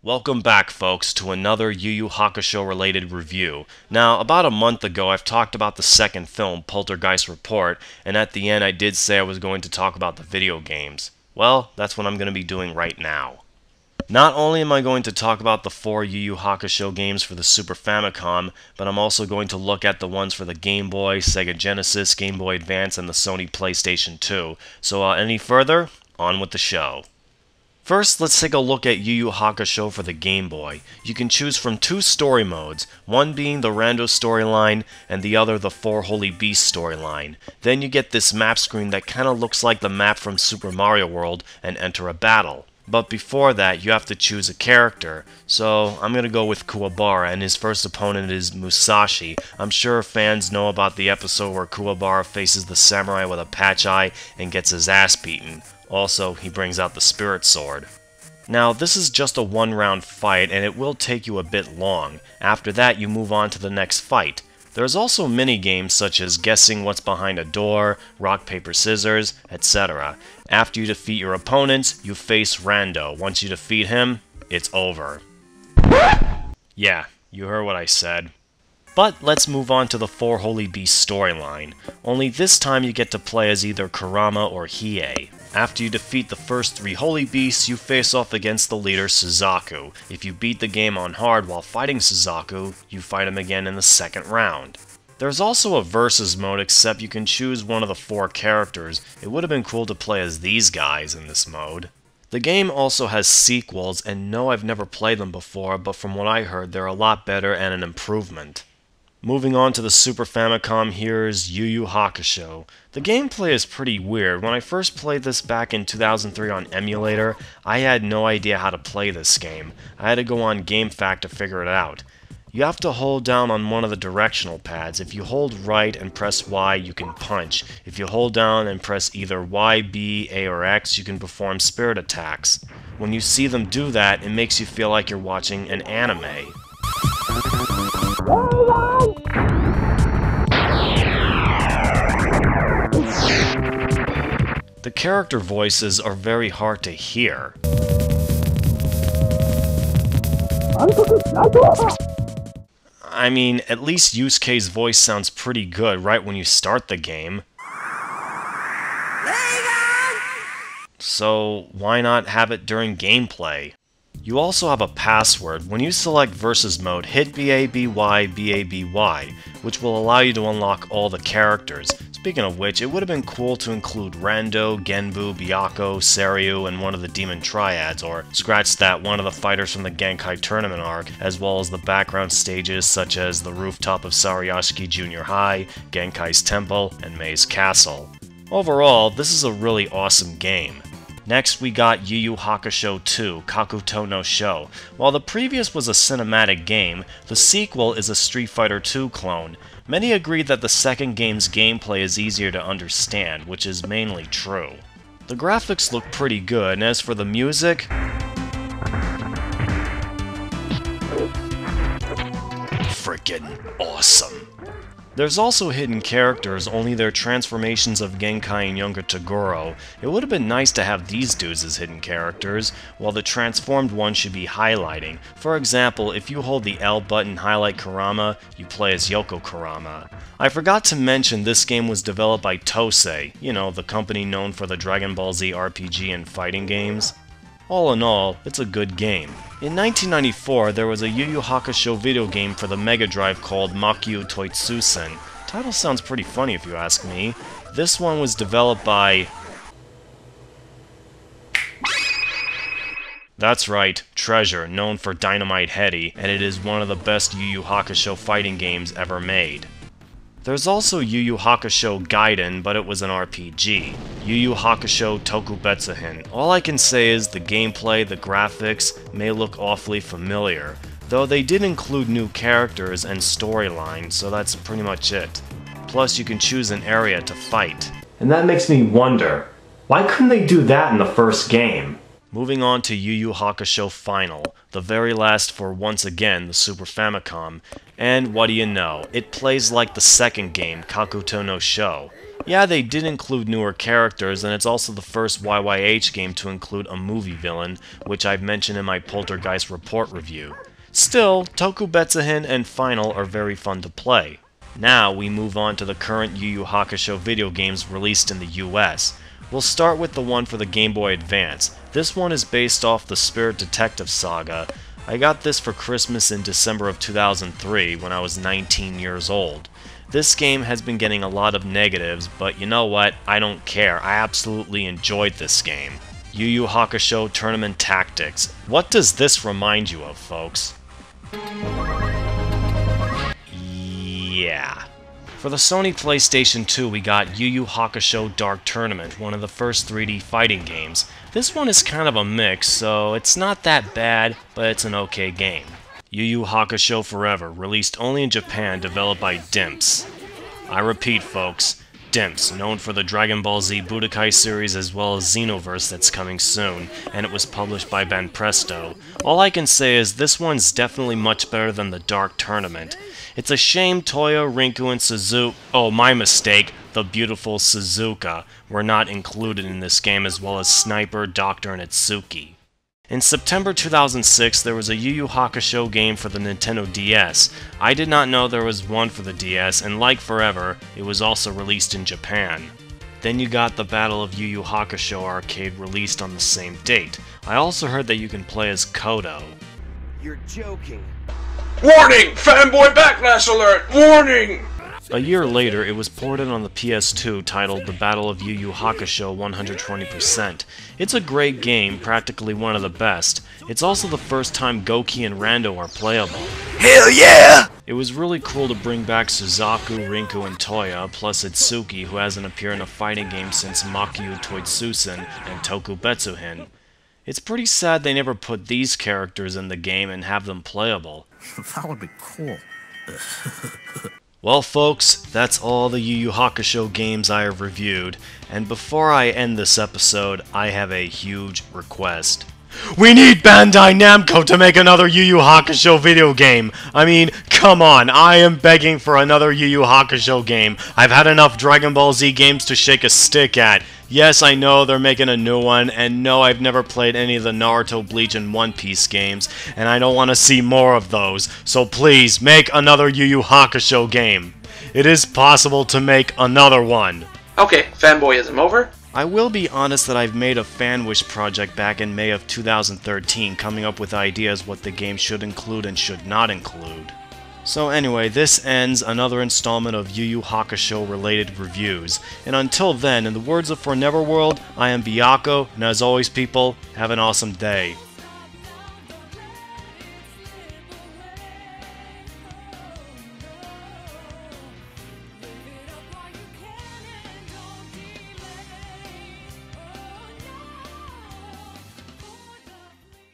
Welcome back, folks, to another Yu Yu Hakusho related review. Now, about a month ago, I've talked about the second film, Poltergeist Report, and at the end I did say I was going to talk about the video games. Well, that's what I'm going to be doing right now. Not only am I going to talk about the 4 Yu Yu Hakusho games for the Super Famicom, but I'm also going to look at the ones for the Game Boy, Sega Genesis, Game Boy Advance, and the Sony PlayStation 2. So any further? On with the show. First, let's take a look at Yu Yu Hakusho for the Game Boy. You can choose from 2 story modes, one being the Rando storyline, and the other the 4 Holy Beasts storyline. Then you get this map screen that kinda looks like the map from Super Mario World, and enter a battle. But before that, you have to choose a character. So, I'm gonna go with Kuwabara, and his first opponent is Musashi. I'm sure fans know about the episode where Kuwabara faces the samurai with a patch eye and gets his ass beaten. Also, he brings out the Spirit Sword. Now, this is just a one-round fight, and it will take you a bit long. After that, you move on to the next fight. There's also mini-games such as guessing what's behind a door, rock, paper, scissors, etc. After you defeat your opponents, you face Rando. Once you defeat him, it's over. Yeah, you heard what I said. But let's move on to the 4 Holy Beasts storyline. Only this time you get to play as either Kurama or Hiei. After you defeat the first 3 Holy Beasts, you face off against the leader Suzaku. If you beat the game on hard while fighting Suzaku, you fight him again in the second round. There's also a versus mode, except you can choose one of the 4 characters. It would have been cool to play as these guys in this mode. The game also has sequels, and no, I've never played them before, but from what I heard, they're a lot better and an improvement. Moving on to the Super Famicom, here's Yu Yu Hakusho. The gameplay is pretty weird. When I first played this back in 2003 on emulator, I had no idea how to play this game. I had to go on GameFAQ to figure it out. You have to hold down on one of the directional pads. If you hold right and press Y, you can punch. If you hold down and press either Y, B, A, or X, you can perform spirit attacks. When you see them do that, it makes you feel like you're watching an anime. The character voices are very hard to hear. I mean, at least Yusuke's voice sounds pretty good right when you start the game. So why not have it during gameplay? You also have a password. When you select Versus Mode, hit BABY, BABY, which will allow you to unlock all the characters. Speaking of which, it would have been cool to include Rando, Genbu, Byako, Seiryu, and one of the Demon Triads, or scratch that, one of the fighters from the Genkai Tournament arc, as well as the background stages such as the rooftop of Sarayashiki Junior High, Genkai's Temple, and Mei's Castle. Overall, this is a really awesome game. Next, we got Yu Yu Hakusho 2, Kakuto no Sho. While the previous was a cinematic game, the sequel is a Street Fighter 2 clone. Many agree that the second game's gameplay is easier to understand, which is mainly true. The graphics look pretty good, and as for the music, frickin' awesome. There's also hidden characters, only they're transformations of Genkai and younger Toguro. It would have been nice to have these dudes as hidden characters, while the transformed one should be highlighting. For example, if you hold the L button highlight Kurama, you play as Yoko Kurama. I forgot to mention this game was developed by Tosei, you know, the company known for the Dragon Ball Z RPG and fighting games. All in all, it's a good game. In 1994, there was a Yu Yu Hakusho video game for the Mega Drive called Makyu Toitsusen. Title sounds pretty funny if you ask me. This one was developed by... That's right, Treasure, known for Dynamite Headdy, and it is one of the best Yu Yu Hakusho fighting games ever made. There's also Yu Yu Hakusho Gaiden, but it was an RPG. Yu Yu Hakusho Tokubetsuhin. All I can say is the gameplay, the graphics, may look awfully familiar. Though they did include new characters and storylines, so that's pretty much it. Plus you can choose an area to fight. And that makes me wonder, why couldn't they do that in the first game? Moving on to Yu Yu Hakusho Final, the very last for, once again, the Super Famicom, and what do you know, it plays like the second game, Kakuto no Sho. Yeah, they did include newer characters, and it's also the first YYH game to include a movie villain, which I've mentioned in my Poltergeist Report review. Still, Tokubetsuhin and Final are very fun to play. Now, we move on to the current Yu Yu Hakusho video games released in the US. We'll start with the one for the Game Boy Advance. This one is based off the Spirit Detective saga. I got this for Christmas in December of 2003 when I was 19 years old. This game has been getting a lot of negatives, but you know what? I don't care. I absolutely enjoyed this game. Yu Yu Hakusho Tournament Tactics. What does this remind you of, folks? Yeah. For the Sony PlayStation 2, we got Yu Yu Hakusho Dark Tournament, one of the first 3D fighting games. This one is kind of a mix, so it's not that bad, but it's an okay game. Yu Yu Hakusho Forever, released only in Japan, developed by Dimps. I repeat, folks, Dimps, known for the Dragon Ball Z Budokai series as well as Xenoverse that's coming soon, and it was published by Banpresto. All I can say is this one's definitely much better than the Dark Tournament. It's a shame Toya, Rinku, and Suzuka— oh, my mistake, the beautiful Suzuka— were not included in this game, as well as Sniper, Doctor, and Itsuki. In September 2006, there was a Yu Yu Hakusho game for the Nintendo DS. I did not know there was one for the DS, and like Forever, it was also released in Japan. Then you got the Battle of Yu Yu Hakusho arcade released on the same date. I also heard that you can play as Kodo. You're joking. Warning! Fanboy backlash alert! Warning! A year later, it was ported on the PS2 titled The Battle of Yu Yu Hakusho 120%. It's a great game, practically one of the best. It's also the first time Goki and Rando are playable. Hell yeah! It was really cool to bring back Suzaku, Rinku, and Toya, plus Itsuki, who hasn't appeared in a fighting game since Makyu Toitsusen and Tokubetsuhin. It's pretty sad they never put these characters in the game and have them playable. That would be cool. Well folks, that's all the Yu Yu Hakusho games I have reviewed, and before I end this episode, I have a huge request. We need Bandai Namco to make another Yu Yu Hakusho video game! I mean, come on, I am begging for another Yu Yu Hakusho game. I've had enough Dragon Ball Z games to shake a stick at. Yes, I know they're making a new one, and no, I've never played any of the Naruto, Bleach, and One Piece games, and I don't want to see more of those, so please, make another Yu Yu Hakusho game. It is possible to make another one. Okay, fanboyism over. I will be honest that I've made a Fanwish project back in May of 2013, coming up with ideas what the game should include and should not include. So anyway, this ends another installment of Yu Yu Hakusho related reviews, and until then, in the words of For Neverworld, I am Byakuya, and as always people, have an awesome day.